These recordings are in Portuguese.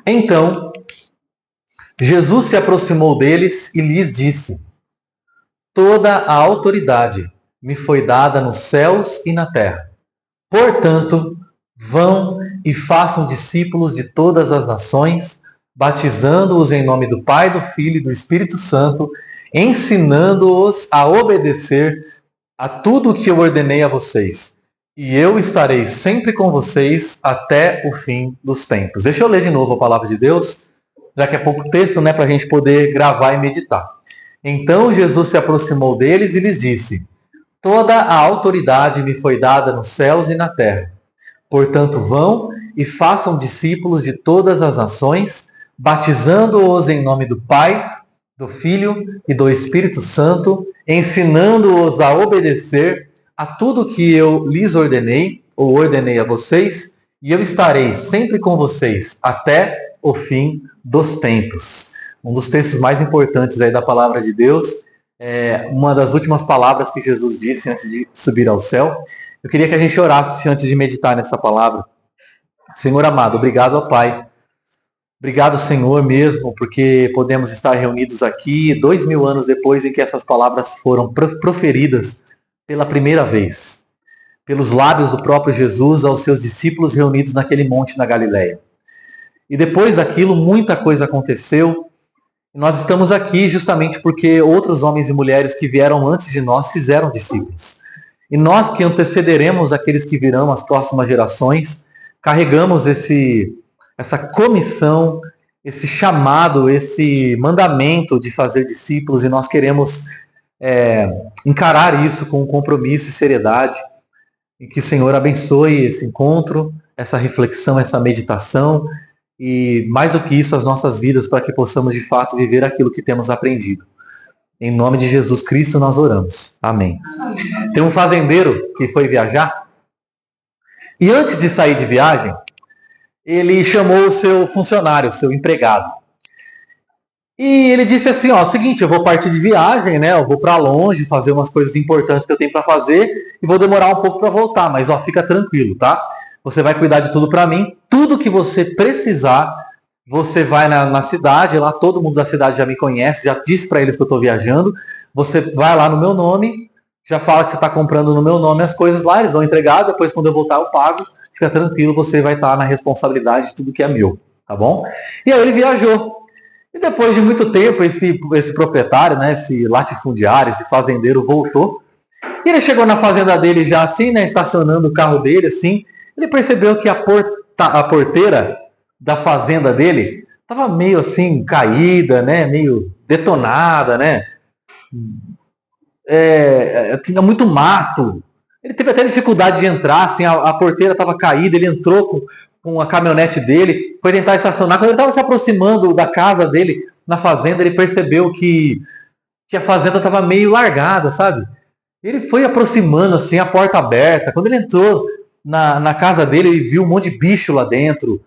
Então, Jesus se aproximou deles e lhes disse: Toda a autoridade me foi dada nos céus e na terra. Portanto, vão e façam discípulos de todas as nações, batizando-os em nome do Pai, do Filho e do Espírito Santo, ensinando-os a obedecer a tudo o que eu ordenei a vocês. E eu estarei sempre com vocês até o fim dos tempos. Deixa eu ler de novo a palavra de Deus, já que é pouco texto, né, para a gente poder gravar e meditar. Então Jesus se aproximou deles e lhes disse: Toda a autoridade me foi dada nos céus e na terra. Portanto, vão e façam discípulos de todas as nações, batizando-os em nome do Pai, do Filho e do Espírito Santo, ensinando-os a obedecer a tudo que eu lhes ordenei, ou ordenei a vocês, e eu estarei sempre com vocês até o fim dos tempos. Um dos textos mais importantes aí da palavra de Deus, uma das últimas palavras que Jesus disse antes de subir ao céu. Eu queria que a gente orasse antes de meditar nessa palavra. Senhor amado, obrigado, ó Pai. Obrigado, Senhor, mesmo, porque podemos estar reunidos aqui 2000 anos depois em que essas palavras foram proferidas pela primeira vez, pelos lábios do próprio Jesus aos seus discípulos reunidos naquele monte na Galileia. E depois daquilo, muita coisa aconteceu. Nós estamos aqui justamente porque outros homens e mulheres que vieram antes de nós fizeram discípulos. E nós que antecederemos aqueles que virão, as próximas gerações, carregamos essa comissão, esse chamado, esse mandamento de fazer discípulos, e nós queremos encarar isso com compromisso e seriedade, e que o Senhor abençoe esse encontro, essa reflexão, essa meditação, e mais do que isso, as nossas vidas, para que possamos de fato viver aquilo que temos aprendido. Em nome de Jesus Cristo nós oramos. Amém. Tem um fazendeiro que foi viajar, e antes de sair de viagem, ele chamou o seu funcionário, o seu empregado. E ele disse assim, ó, seguinte, eu vou partir de viagem, né? Eu vou para longe fazer umas coisas importantes que eu tenho para fazer e vou demorar um pouco para voltar, mas ó, fica tranquilo, tá? Você vai cuidar de tudo para mim, tudo que você precisar, você vai na cidade, lá todo mundo da cidade já me conhece, já disse para eles que eu estou viajando, você vai lá no meu nome, já fala que você está comprando no meu nome as coisas lá, eles vão entregar, depois quando eu voltar eu pago, fica tranquilo, você vai estar na responsabilidade de tudo que é meu, tá bom? E aí ele viajou. E depois de muito tempo, esse proprietário, né, esse latifundiário, esse fazendeiro voltou. E ele chegou na fazenda dele já assim, né, estacionando o carro dele assim. Ele percebeu que a porteira da fazenda dele estava meio assim caída, né, meio detonada, né. Tinha muito mato. Ele teve até dificuldade de entrar, assim, a porteira estava caída, ele entrou com a caminhonete dele, foi tentar estacionar. Quando ele estava se aproximando da casa dele, na fazenda, ele percebeu que a fazenda estava meio largada, sabe? Ele foi aproximando, assim, a porta aberta. Quando ele entrou na casa dele, ele viu um monte de bicho lá dentro,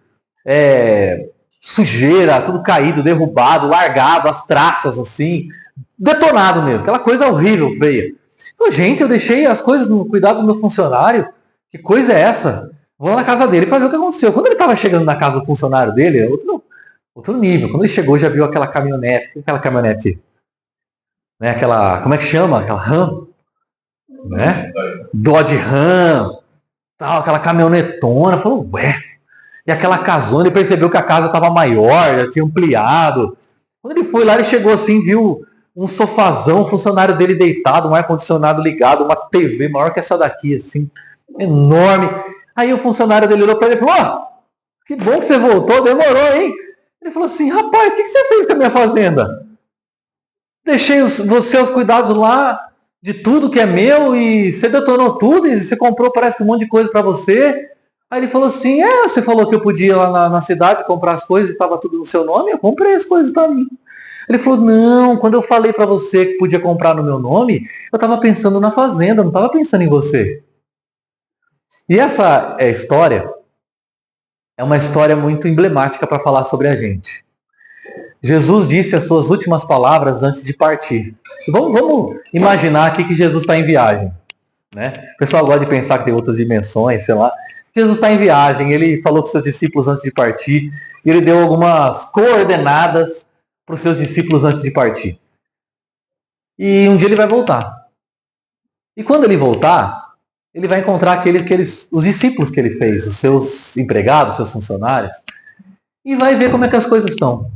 sujeira, tudo caído, derrubado, largado, as traças, assim, detonado mesmo, aquela coisa horrível, feia. Gente, eu deixei as coisas no cuidado do meu funcionário. Que coisa é essa? Vou lá na casa dele para ver o que aconteceu. Quando ele estava chegando na casa do funcionário dele, outro nível. Quando ele chegou, já viu aquela caminhonete, né? Aquela, como é que chama? Aquela Ram, né? Dodge Ram, tal, aquela caminhonetona. Falou, ué. E aquela casona, ele percebeu que a casa estava maior, já tinha ampliado. Quando ele foi lá, ele chegou assim, viu um sofazão, o funcionário dele deitado, um ar-condicionado ligado, uma TV maior que essa daqui, assim, enorme. Aí o funcionário dele olhou para ele e falou, que bom que você voltou, demorou, hein? Ele falou assim, rapaz, o que você fez com a minha fazenda? Deixei você os cuidados lá de tudo que é meu e você detonou tudo e você comprou, parece que um monte de coisa para você. Aí ele falou assim, você falou que eu podia ir lá na cidade comprar as coisas e estava tudo no seu nome, eu comprei as coisas para mim. Ele falou, não, quando eu falei para você que podia comprar no meu nome, eu estava pensando na fazenda, não estava pensando em você. E essa história é uma história muito emblemática para falar sobre a gente. Jesus disse as suas últimas palavras antes de partir. Vamos imaginar aqui que Jesus está em viagem, né? O pessoal gosta de pensar que tem outras dimensões, sei lá. Jesus está em viagem, ele falou com seus discípulos antes de partir, e ele deu algumas coordenadas para os seus discípulos antes de partir. E um dia ele vai voltar. E quando ele voltar, ele vai encontrar os discípulos que ele fez, os seus empregados, os seus funcionários, e vai ver como é que as coisas estão.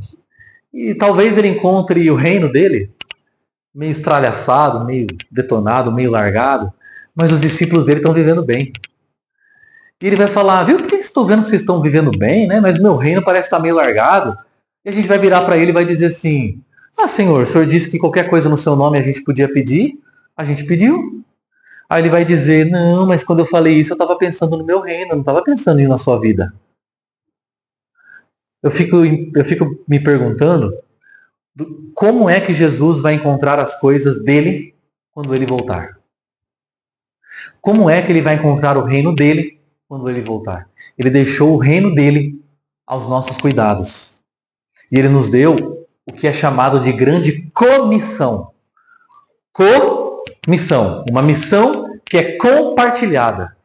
E talvez ele encontre o reino dele meio estralhaçado, meio detonado, meio largado, mas os discípulos dele estão vivendo bem. E ele vai falar, viu, por que estou vendo que vocês estão vivendo bem, né? Mas o meu reino parece estar meio largado. E a gente vai virar para ele e vai dizer assim, Senhor, o Senhor disse que qualquer coisa no seu nome a gente podia pedir, a gente pediu. Aí ele vai dizer, não, mas quando eu falei isso eu estava pensando no meu reino, eu não estava pensando na sua vida. Eu fico me perguntando como é que Jesus vai encontrar as coisas dele quando ele voltar. Como é que ele vai encontrar o reino dele quando ele voltar? Ele deixou o reino dele aos nossos cuidados. E ele nos deu o que é chamado de grande comissão. Comissão. Uma missão que é compartilhada.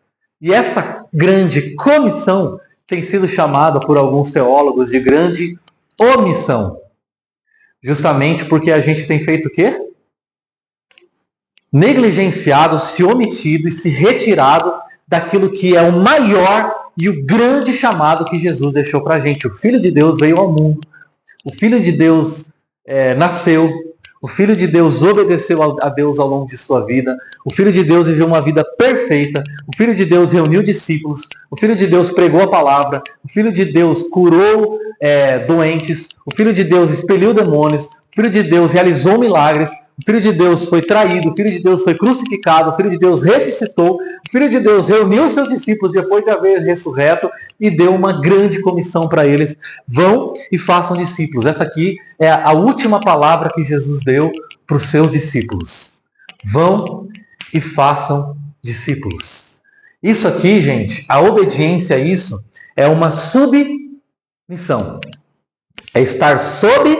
E essa grande comissão tem sido chamada por alguns teólogos de grande omissão. Justamente porque a gente tem feito o quê? Negligenciado, se omitido e se retirado daquilo que é o maior e o grande chamado que Jesus deixou para a gente. O Filho de Deus veio ao mundo. O Filho de Deus nasceu. O Filho de Deus obedeceu a Deus ao longo de sua vida. O Filho de Deus viveu uma vida perfeita. O Filho de Deus reuniu discípulos. O Filho de Deus pregou a palavra. O Filho de Deus curou doentes. O Filho de Deus expeliu demônios. O Filho de Deus realizou milagres. O Filho de Deus foi traído. O Filho de Deus foi crucificado. O Filho de Deus ressuscitou. O Filho de Deus reuniu seus discípulos depois de haver ressurreto e deu uma grande comissão para eles. Vão e façam discípulos. Essa aqui é a última palavra que Jesus deu para os seus discípulos. Vão e façam discípulos. Isso aqui, gente, a obediência a isso é uma submissão. É estar sob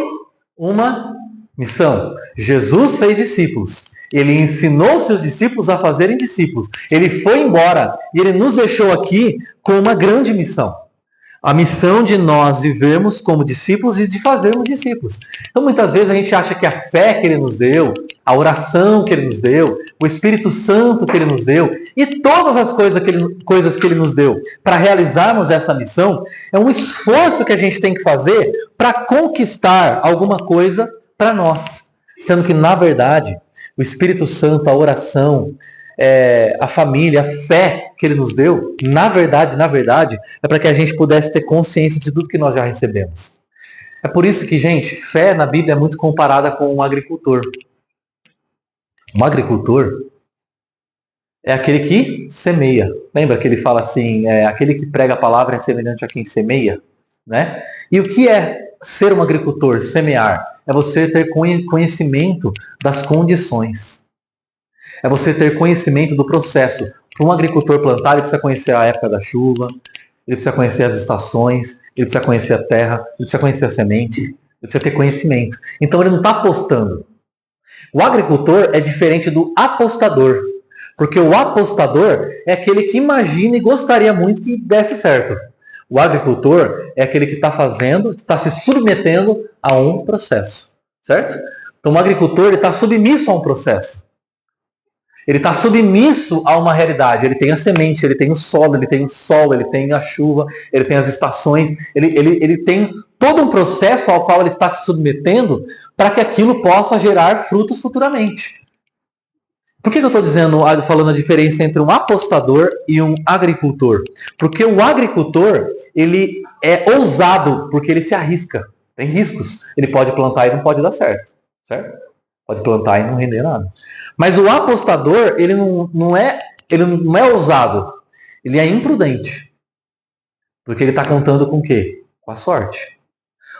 uma missão. Jesus fez discípulos. Ele ensinou seus discípulos a fazerem discípulos. Ele foi embora e ele nos deixou aqui com uma grande missão. A missão de nós vivermos como discípulos e de fazermos discípulos. Então, muitas vezes a gente acha que a fé que ele nos deu, a oração que ele nos deu, o Espírito Santo que ele nos deu e todas as coisas que ele nos deu para realizarmos essa missão é um esforço que a gente tem que fazer para conquistar alguma coisa para nós. Sendo que, na verdade, o Espírito Santo, a oração, a família, a fé que ele nos deu, na verdade, é para que a gente pudesse ter consciência de tudo que nós já recebemos. É por isso que, gente, fé na Bíblia é muito comparada com um agricultor. Um agricultor é aquele que semeia. Lembra que ele fala assim, aquele que prega a palavra é semelhante a quem semeia? Né? E o que é ser um agricultor, semear? É você ter conhecimento das condições. É você ter conhecimento do processo. Para um agricultor plantar, ele precisa conhecer a época da chuva, ele precisa conhecer as estações, ele precisa conhecer a terra, ele precisa conhecer a semente, ele precisa ter conhecimento. Então ele não está apostando. O agricultor é diferente do apostador. Porque o apostador é aquele que imagina e gostaria muito que desse certo. O agricultor é aquele que está fazendo, está se submetendo a um processo. Certo? Então o agricultor está submisso a um processo. Ele está submisso a uma realidade. Ele tem a semente, ele tem o solo, ele tem o sol, ele tem a chuva, ele tem as estações. Ele tem todo um processo ao qual ele está se submetendo para que aquilo possa gerar frutos futuramente. Por que eu estou falando a diferença entre um apostador e um agricultor? Porque o agricultor, ele é ousado, porque ele se arrisca. Tem riscos. Ele pode plantar e não pode dar certo. Certo? Pode plantar e não render nada. Mas o apostador, ele não é ousado. Ele é imprudente. Porque ele está contando com o quê? Com a sorte.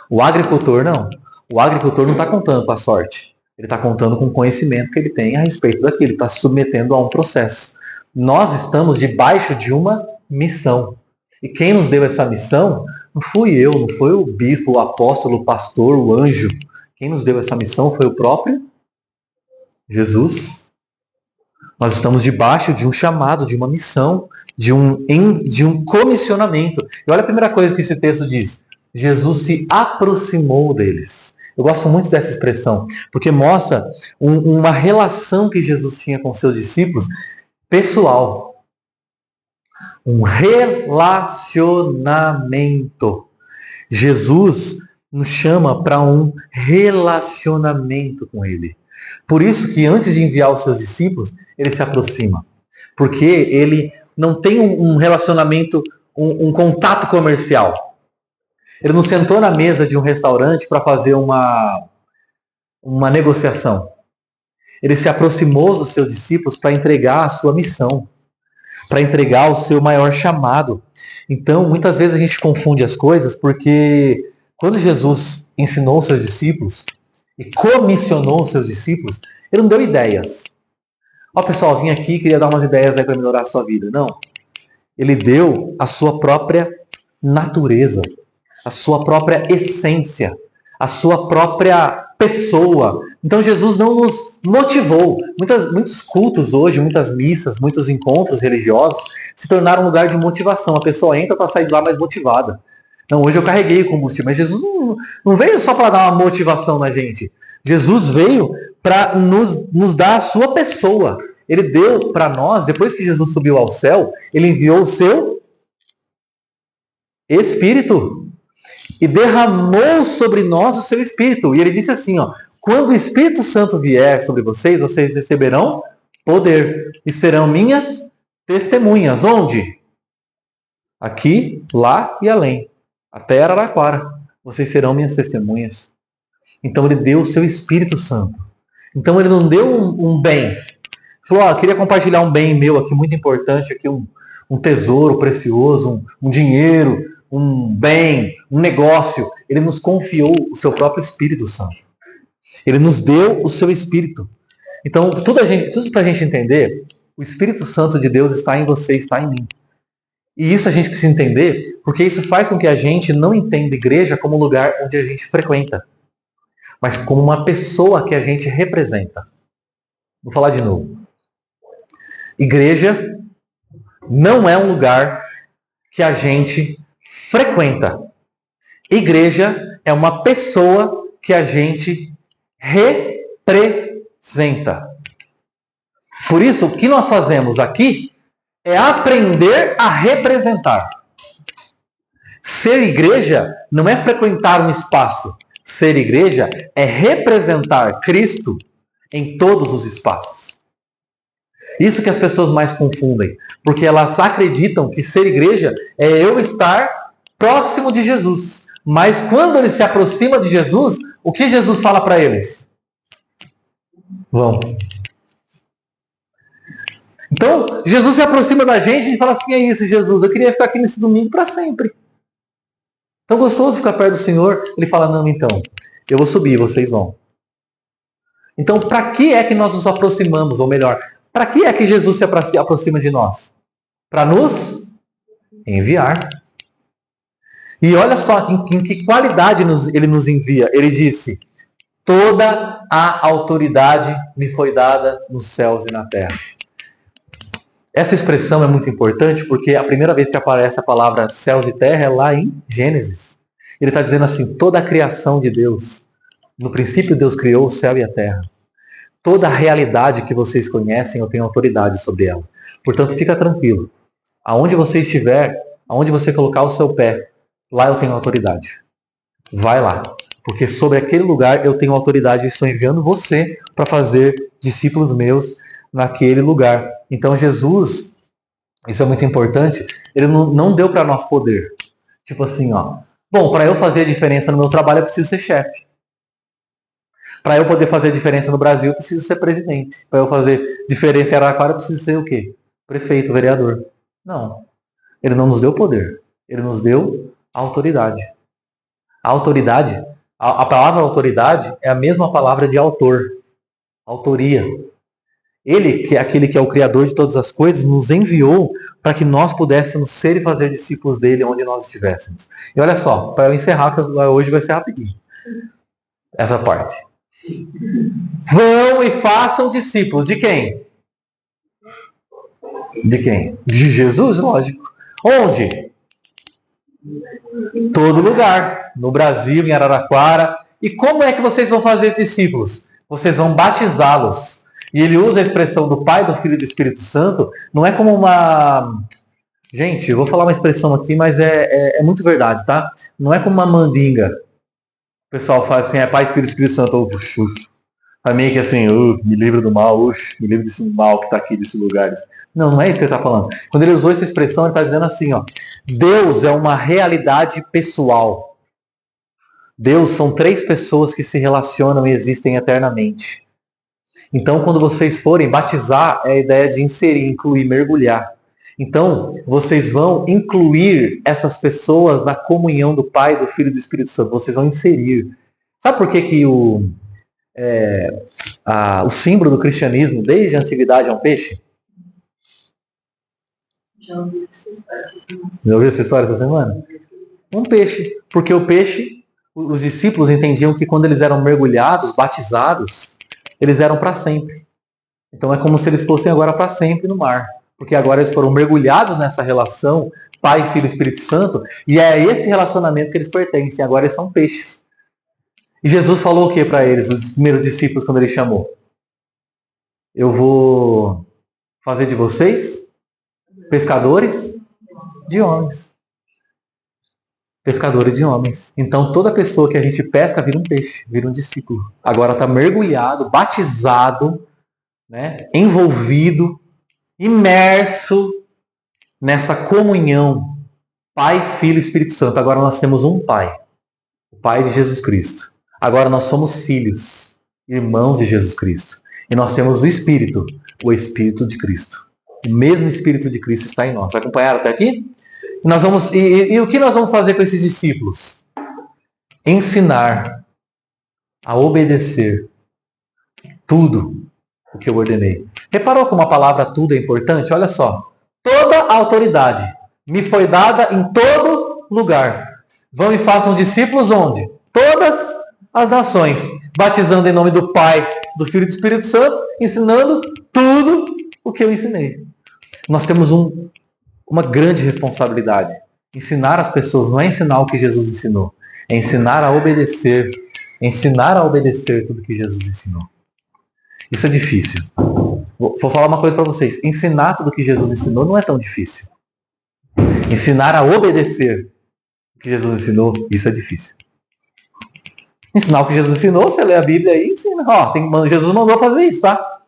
O agricultor não. O agricultor não está contando com a sorte. Ele está contando com o conhecimento que ele tem a respeito daquilo. Ele está se submetendo a um processo. Nós estamos debaixo de uma missão. E quem nos deu essa missão não fui eu, não foi o bispo, o apóstolo, o pastor, o anjo. Quem nos deu essa missão foi o próprio Jesus. Nós estamos debaixo de um chamado, de uma missão, de um comissionamento. E olha a primeira coisa que esse texto diz. Jesus se aproximou deles. Eu gosto muito dessa expressão, porque mostra uma relação que Jesus tinha com seus discípulos pessoal. Um relacionamento. Jesus nos chama para um relacionamento com Ele. Por isso que antes de enviar os seus discípulos, Ele se aproxima. Porque Ele não tem um relacionamento, um contato comercial. Ele não sentou na mesa de um restaurante para fazer uma negociação. Ele se aproximou dos seus discípulos para entregar a sua missão, para entregar o seu maior chamado. Então, muitas vezes a gente confunde as coisas, porque quando Jesus ensinou os seus discípulos e comissionou os seus discípulos, ele não deu ideias. Ó, pessoal, vim aqui e queria dar umas ideias aí para melhorar a sua vida. Não. Ele deu a sua própria natureza, a sua própria essência, a sua própria pessoa. Então Jesus não nos motivou. Muitos cultos hoje, muitas missas, muitos encontros religiosos se tornaram um lugar de motivação. A pessoa entra para sair de lá mais motivada. Não, hoje eu carreguei o combustível, mas Jesus não veio só para dar uma motivação na gente. Jesus veio para nos dar a sua pessoa. Ele deu para nós, depois que Jesus subiu ao céu, ele enviou o seu Espírito e derramou sobre nós o seu Espírito. E ele disse assim, ó, quando o Espírito Santo vier sobre vocês, vocês receberão poder e serão minhas testemunhas. Onde? Aqui, lá e além. Até Araraquara. Vocês serão minhas testemunhas. Então ele deu o seu Espírito Santo. Então ele não deu um bem. Falou, ó, queria compartilhar um bem meu aqui, muito importante, aqui um tesouro precioso, um dinheiro, um bem, um negócio. Ele nos confiou o seu próprio Espírito Santo. Ele nos deu o seu Espírito. Então, tudo para a gente entender, o Espírito Santo de Deus está em você, está em mim. E isso a gente precisa entender, porque isso faz com que a gente não entenda a igreja como um lugar onde a gente frequenta, mas como uma pessoa que a gente representa. Vou falar de novo. Igreja não é um lugar que a gente frequenta. Igreja é uma pessoa que a gente representa. Por isso, o que nós fazemos aqui é aprender a representar. Ser igreja não é frequentar um espaço. Ser igreja é representar Cristo em todos os espaços. Isso que as pessoas mais confundem, porque elas acreditam que ser igreja é eu estar próximo de Jesus. Mas quando ele se aproxima de Jesus, o que Jesus fala para eles? Vão. Então, Jesus se aproxima da gente e fala assim, é isso, Jesus, eu queria ficar aqui nesse domingo para sempre. Tão gostoso ficar perto do Senhor. Ele fala, não, então, eu vou subir, vocês vão. Então, para que é que nós nos aproximamos, ou melhor, para que é que Jesus se aproxima de nós? Para nos enviar. E olha só em que qualidade ele nos envia. Ele disse, toda a autoridade me foi dada nos céus e na terra. Essa expressão é muito importante porque a primeira vez que aparece a palavra céus e terra é lá em Gênesis. Ele está dizendo assim, toda a criação de Deus. No princípio Deus criou o céu e a terra. Toda a realidade que vocês conhecem, eu tenho autoridade sobre ela. Portanto, fica tranquilo. Aonde você estiver, aonde você colocar o seu pé, lá eu tenho autoridade. Vai lá. Porque sobre aquele lugar eu tenho autoridade e estou enviando você para fazer discípulos meus naquele lugar. Então Jesus, isso é muito importante, ele não deu para nós poder. Tipo assim, ó. Bom, para eu fazer a diferença no meu trabalho eu preciso ser chefe. Para eu poder fazer a diferença no Brasil, eu preciso ser presidente. Para eu fazer diferença em Araraquara, eu preciso ser o quê? Prefeito, vereador. Não. Ele não nos deu poder. Ele nos deu autoridade. A autoridade, a palavra autoridade é a mesma palavra de autor. Autoria. Ele, que é aquele que é o Criador de todas as coisas, nos enviou para que nós pudéssemos ser e fazer discípulos dele onde nós estivéssemos. E olha só, para eu encerrar, que hoje vai ser rapidinho. Essa parte. Vão e façam discípulos. De quem? De quem? De Jesus, lógico. Onde? Todo lugar. No Brasil, em Araraquara. E como é que vocês vão fazer esses discípulos? Vocês vão batizá-los. E ele usa a expressão do Pai, do Filho e do Espírito Santo. Não é como uma... Gente, eu vou falar uma expressão aqui, mas é muito verdade, tá? Não é como uma mandinga. O pessoal fala assim, é Pai, Filho e Espírito Santo. Tá meio que assim, me livre do mal, me livre desse mal que está aqui, desse lugar. Não, não é isso que ele está falando. Quando ele usou essa expressão, ele está dizendo assim, ó, Deus é uma realidade pessoal. Deus são 3 pessoas que se relacionam e existem eternamente. Então, quando vocês forem batizar, é a ideia de inserir, incluir, mergulhar. Então, vocês vão incluir essas pessoas na comunhão do Pai, do Filho e do Espírito Santo. Vocês vão inserir. Sabe por que o símbolo do cristianismo, desde a antiguidade, é um peixe? Já ouviu essa história essa semana? Um peixe. Porque o peixe, os discípulos entendiam que quando eles eram mergulhados, batizados, eles eram para sempre. Então é como se eles fossem agora para sempre no mar. Porque agora eles foram mergulhados nessa relação, Pai, Filho e Espírito Santo, e é a esse relacionamento que eles pertencem. Agora eles são peixes. E Jesus falou o que para eles, os primeiros discípulos, quando ele chamou? Eu vou fazer de vocês pescadores de homens. Pescadores de homens. Então toda pessoa que a gente pesca vira um peixe, vira um discípulo. Agora está mergulhado, batizado, né, envolvido, imerso nessa comunhão Pai, Filho e Espírito Santo. Agora nós temos um Pai, o Pai de Jesus Cristo. Agora nós somos filhos, irmãos de Jesus Cristo. E nós temos o Espírito de Cristo. O mesmo Espírito de Cristo está em nós. Acompanharam até aqui? E o que nós vamos fazer com esses discípulos? Ensinar a obedecer tudo o que eu ordenei. Reparou como a palavra tudo é importante? Olha só. Toda a autoridade me foi dada em todo lugar. Vão e façam discípulos onde? Todas as nações, batizando em nome do Pai, do Filho e do Espírito Santo, ensinando tudo o que eu ensinei. Nós temos uma grande responsabilidade. Ensinar as pessoas não é ensinar o que Jesus ensinou, é ensinar a obedecer tudo que Jesus ensinou. Isso é difícil. Vou falar uma coisa para vocês. Ensinar tudo que Jesus ensinou não é tão difícil. Ensinar a obedecer o que Jesus ensinou, isso é difícil. Ensinar o que Jesus ensinou, você lê a Bíblia aí e ensina. Jesus mandou fazer isso, tá?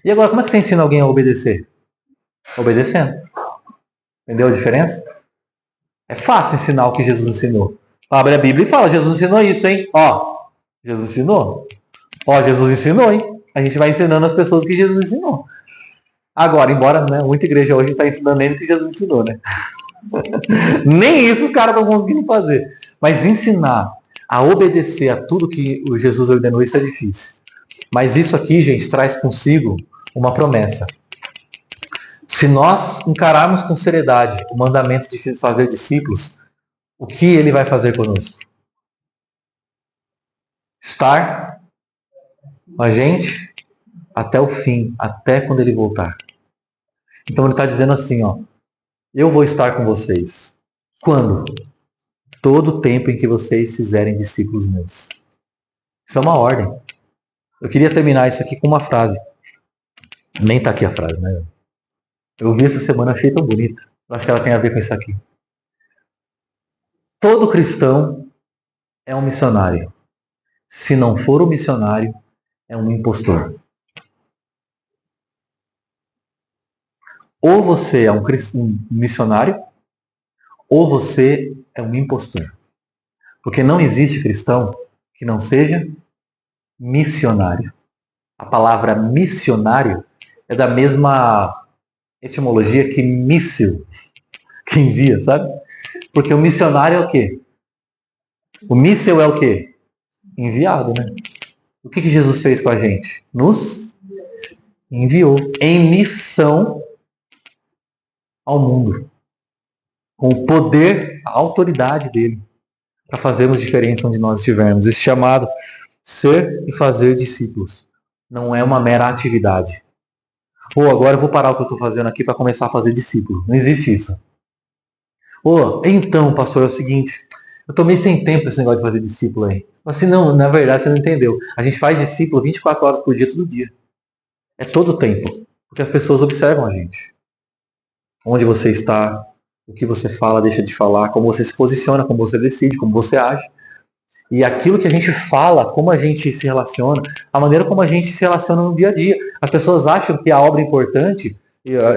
E agora, como é que você ensina alguém a obedecer? Obedecendo. Entendeu a diferença? É fácil ensinar o que Jesus ensinou. Abre a Bíblia e fala, Jesus ensinou isso, hein? Jesus ensinou. Jesus ensinou, hein? A gente vai ensinando as pessoas o que Jesus ensinou. Agora, embora muita igreja hoje está ensinando nem o que Jesus ensinou, né? Nem isso os caras estão conseguindo fazer. Mas ensinar a obedecer a tudo que o Jesus ordenou, isso é difícil. Mas isso aqui, gente, traz consigo uma promessa. Se nós encararmos com seriedade o mandamento de fazer discípulos, o que ele vai fazer conosco? Estar com a gente até o fim, até quando ele voltar. Então ele está dizendo assim, eu vou estar com vocês. Quando? Todo o tempo em que vocês fizerem discípulos meus. Isso é uma ordem. Eu queria terminar isso aqui com uma frase. Nem está aqui a frase, né? Eu vi essa semana, achei tão bonita. Eu acho que ela tem a ver com isso aqui. Todo cristão é um missionário. Se não for um missionário, é um impostor. Ou você é um missionário, ou você é um impostor. Porque não existe cristão que não seja missionário. A palavra missionário é da mesma etimologia que míssil, que envia, sabe? Porque o missionário é o quê? O míssil é o quê? Enviado, né? O que Jesus fez com a gente? Nos enviou em missão ao mundo. Com o poder, a autoridade dele, para fazermos diferença onde nós estivermos. Esse chamado, ser e fazer discípulos, não é uma mera atividade. Agora eu vou parar o que eu estou fazendo aqui para começar a fazer discípulo. Não existe isso. Então, pastor, é o seguinte, eu tô meio sem tempo esse negócio de fazer discípulo aí. Assim, não, na verdade você não entendeu. A gente faz discípulo 24 horas por dia, todo dia. É todo o tempo. Porque as pessoas observam a gente. Onde você está, o que você fala, deixa de falar, como você se posiciona, como você decide, como você age. E aquilo que a gente fala, como a gente se relaciona, a maneira como a gente se relaciona no dia a dia. As pessoas acham que a obra é importante,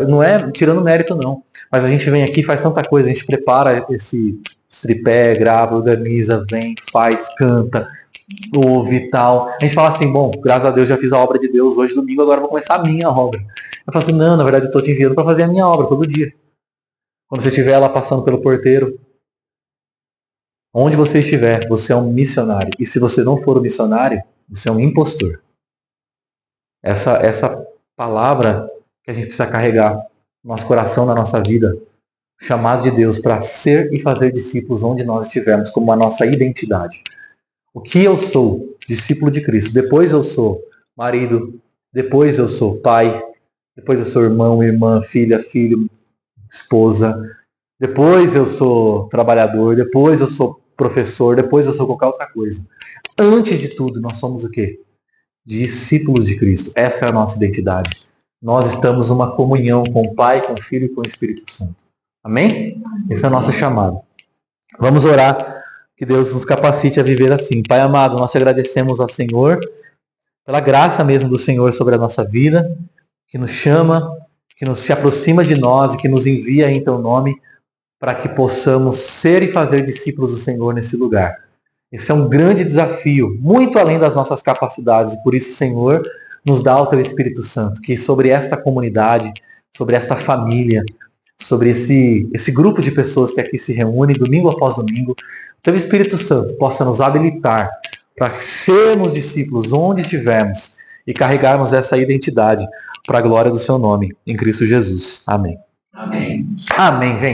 não é tirando mérito não, mas a gente vem aqui, faz tanta coisa, a gente prepara esse tripé, grava, organiza, vem, faz, canta, ouve e tal. A gente fala assim, bom, graças a Deus já fiz a obra de Deus, hoje domingo, agora eu vou começar a minha obra. Eu falo assim, não, na verdade eu estou te enviando para fazer a minha obra todo dia. Quando você estiver lá passando pelo porteiro, onde você estiver, você é um missionário. E se você não for um missionário, você é um impostor. Essa palavra que a gente precisa carregar no nosso coração, na nossa vida, chamado de Deus para ser e fazer discípulos onde nós estivermos, como a nossa identidade. O que eu sou? Discípulo de Cristo. Depois eu sou marido, depois eu sou pai, depois eu sou irmão, irmã, filha, filho, esposa, depois eu sou trabalhador, depois eu sou professor, depois eu sou qualquer outra coisa. Antes de tudo, nós somos o quê? Discípulos de Cristo. Essa é a nossa identidade. Nós estamos numa comunhão com o Pai, com o Filho e com o Espírito Santo. Amém? Esse é o nosso chamado. Vamos orar, que Deus nos capacite a viver assim. Pai amado, nós te agradecemos ao Senhor, pela graça mesmo do Senhor sobre a nossa vida, que nos chama, que nos se aproxima de nós e que nos envia em teu nome para que possamos ser e fazer discípulos do Senhor nesse lugar. Esse é um grande desafio, muito além das nossas capacidades, e por isso, Senhor, nos dá o teu Espírito Santo, que sobre esta comunidade, sobre esta família, sobre esse grupo de pessoas que aqui se reúne domingo após domingo, o teu Espírito Santo possa nos habilitar para sermos discípulos onde estivermos e carregarmos essa identidade para a glória do seu nome, em Cristo Jesus. Amém. Amém. Amém, gente.